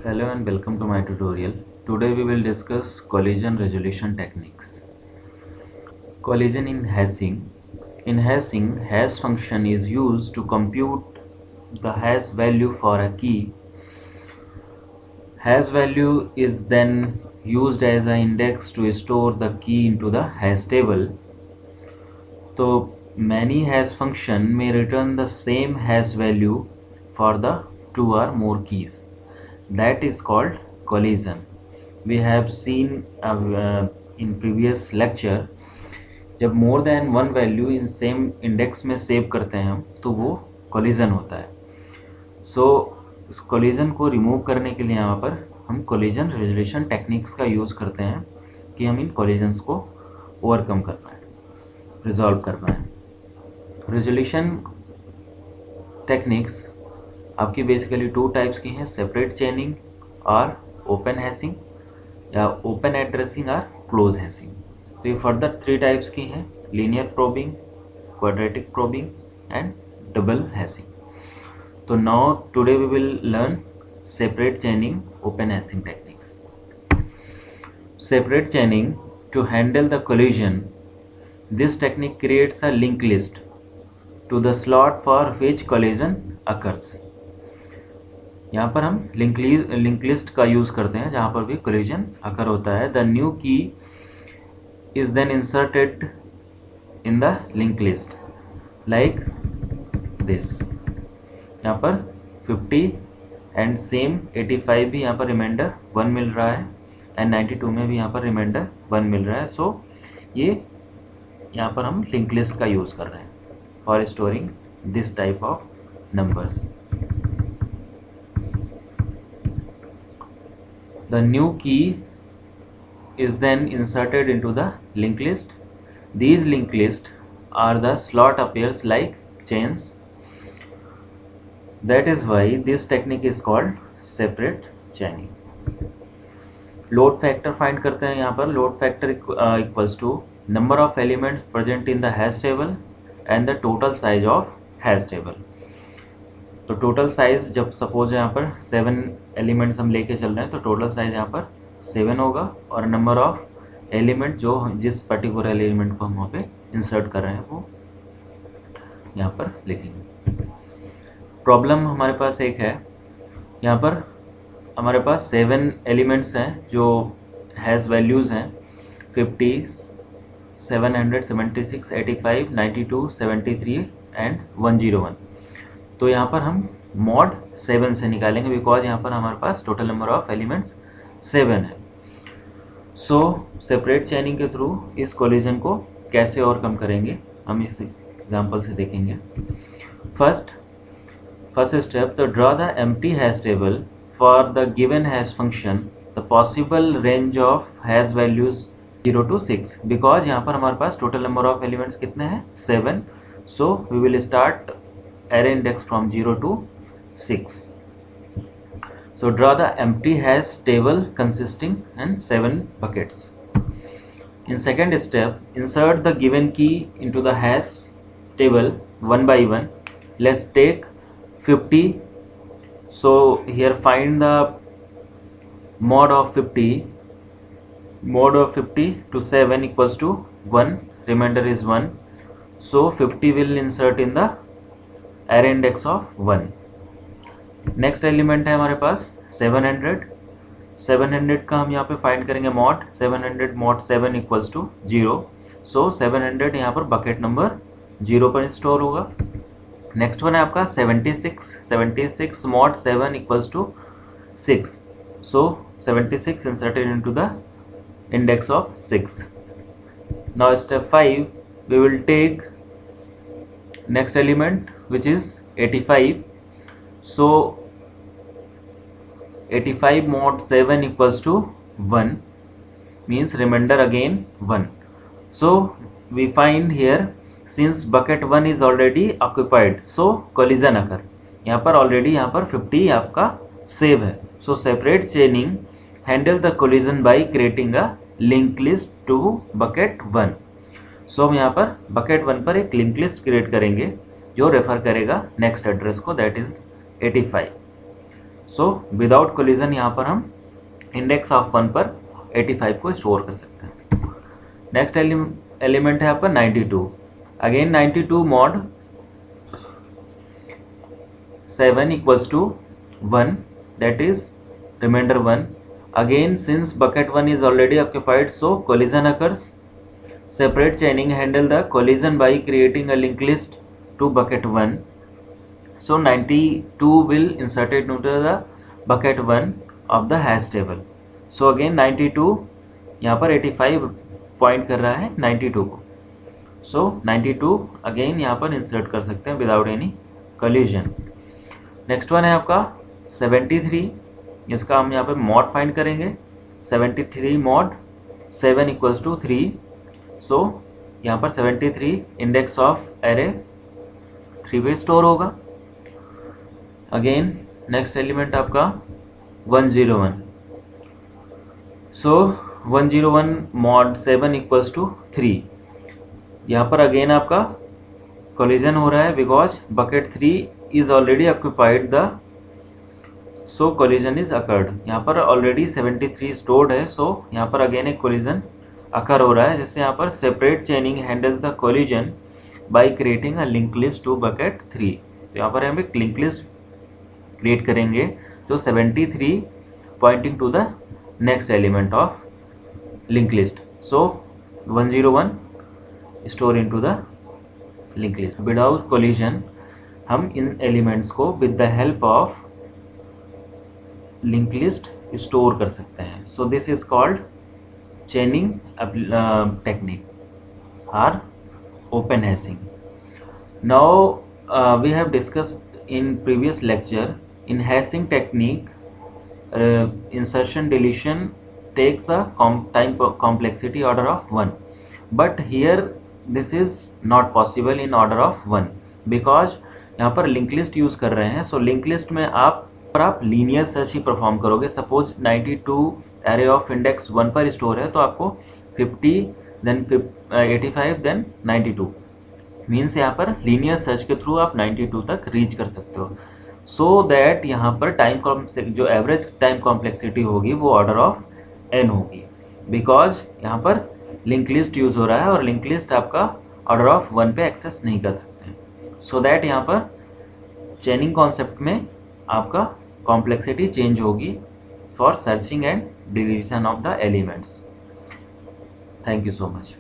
Hello and welcome to my tutorial. Today we will discuss collision resolution techniques. Collision in hashing. In hashing, hash function is used to compute the hash value for a key. Hash value is then used as an index to store the key into the hash table. So many hash function may return the same hash value for the two or more keys. That is called collision. We have seen in previous lecture, जब more than one value in same index में save करते हैं हम तो वो collision होता है. सो इस कोलिजन को रिमूव करने के लिए यहाँ पर हम कोलिजन रेजोल्यूशन टेक्निक्स का यूज़ करते हैं कि हम इन कोलिजन्स को ओवरकम कर पाएँ, रिजॉल्व कर पाएँ. रेजोल्यूशन टेक्निक्स आपकी बेसिकली टू टाइप्स की हैं, सेपरेट चेनिंग और ओपन हैशिंग या ओपन एड्रेसिंग और क्लोज हैशिंग. तो ये फर्दर थ्री टाइप्स की हैं, linear probing, quadratic probing and double hashing. तो now today we will learn separate chaining open hashing techniques. Separate chaining to handle the collision, this technique creates a link list to the slot for which collision occurs. यहाँ पर हम link list का use करते हैं जहाँ पर भी collision occur होता है. The new key is then inserted in the link list like this. यहाँ पर 50 एंड सेम 85 भी यहाँ पर रिमाइंडर 1 मिल रहा है एंड 92 में भी यहाँ पर रिमाइंडर 1 मिल रहा है. सो ये यहाँ पर हम लिंक लिस्ट का यूज़ कर रहे हैं for storing this type of numbers. The new key is then inserted into the linked list. These linked lists are the slot appears like chains. That is why this technique is called separate chaining. Load factor find करते हैं. यहाँ पर load factor equals to number of elements present in the hash table and the total size of hash table. तो total size जब suppose यहाँ पर 7 elements हम लेके चल रहे हैं तो टोटल साइज यहाँ पर 7 होगा और नंबर ऑफ एलिमेंट जो जिस पर्टिकुलर एलिमेंट को हम वहाँ पे इंसर्ट कर रहे हैं वो यहाँ पर लिखेंगे. प्रॉब्लम हमारे पास एक है, यहाँ पर हमारे पास 7 एलिमेंट्स हैं जो हैज़ वैल्यूज़ हैं 50, 776, 85, 92, 73 एंड 101. तो यहाँ पर हम मॉड 7 से निकालेंगे बिकॉज यहाँ पर हमारे पास टोटल नंबर ऑफ एलिमेंट्स 7 है. सो सेपरेट चेनिंग के थ्रू इस कोलिजन को कैसे ओवरकम करेंगे हम इस एग्जांपल से देखेंगे. फर्स्ट स्टेप, तो draw the empty hash table for the given hash function. The possible range of hash values 0 to 6 because यहाँ पर हमारे पास टोटल नंबर ऑफ एलिमेंट्स कितने हैं 7. So we will start array index from 0 to 6. So draw the empty hash table consisting in 7 buckets. In second step, insert the given key into the hash table one by one. Let's take 50. So here find the mod of 50. Mod of 50 to 7 equals to 1. Remainder is 1. So 50 will insert in the array index of 1. Next element है हमारे पास 700 का हम यहाँ पे find करेंगे mod 700 mod 7 equals to 0. सो 700 यहाँ पर bucket number 0 पर स्टोर होगा. नेक्स्ट वन है आपका 76 mod 7 equals to 6. So 76 inserted into the index of 6. Now step 5, we will take next element which is 85. So 85 mod 7 equals to 1 means remainder again 1. So we find here since bucket 1 is already occupied, so collision occur. यहाँ पर already यहाँ पर 50 आपका save है. So separate chaining handle the collision by creating a linked list to bucket 1. सो हम यहाँ पर bucket 1 पर एक लिंक लिस्ट क्रिएट करेंगे जो रेफर करेगा नेक्स्ट एड्रेस को, that is 85. So without collision यहाँ पर हम इंडेक्स ऑफ 1 पर 85 को स्टोर कर सकते हैं। नेक्स्ट एलिमेंट है आपका 92। Again 92 mod 7 equals to 1, that is remainder 1. Again, since bucket 1 is already occupied, so collision occurs. Separate chaining handle the collision by creating a linked list to bucket 1. So 92 will inserted into the bucket 1 of the hash table. So again 92 यहाँ पर 85 point कर रहा है 92 को. So 92 again यहाँ पर insert कर सकते हैं without any collision. Next one है आपका 73. इसका हम यहाँ पे मॉड फाइंड करेंगे. 73 मॉड 7 equals to 3. सो यहाँ पर 73 इंडेक्स ऑफ एरे 3 पे स्टोर होगा. अगेन नेक्स्ट एलिमेंट आपका 101. सो 101 मॉड 7 equals to 3. यहाँ पर अगेन आपका कोलिजन हो रहा है because bucket 3 is already occupied the, so collision is occurred. यहाँ पर ऑलरेडी 73 स्टोर्ड है. सो यहाँ पर अगेन एक कोलिजन अकर हो रहा है जिससे यहाँ पर separate chaining handles the collision by creating a link list to bucket 3. तो यहाँ पर हम एक लिंक लिस्ट क्रिएट करेंगे जो 73 pointing to the next element of link list. So 101 store into the link list. Without collision हम इन elements को with the help of link list store कर सकते हैं. So this is called chaining technique और open hashing. Now we have discussed in previous lecture in hashing technique insertion deletion takes a time complexity order of 1, but here this is not possible in order of 1 because यहाँ पर link list use कर रहे हैं. So link list में आप linear search ही perform करोगे. Suppose 92 array of index 1 पर store है तो आपको 50 देन 85 देन 92 मीन्स यहाँ पर लीनियर सर्च के थ्रू आप 92 तक रीच कर सकते हो. सो दैट यहाँ पर जो एवरेज टाइम कॉम्प्लेक्सिटी होगी वो ऑर्डर ऑफ n होगी बिकॉज यहाँ पर लिंक लिस्ट यूज़ हो रहा है और लिंक लिस्ट आपका ऑर्डर ऑफ 1 पे एक्सेस नहीं कर सकते. सो दैट यहाँ पर चेनिंग कॉन्सेप्ट में आपका कॉम्प्लेक्सिटी चेंज होगी for searching and deletion of the elements. Thank you so much.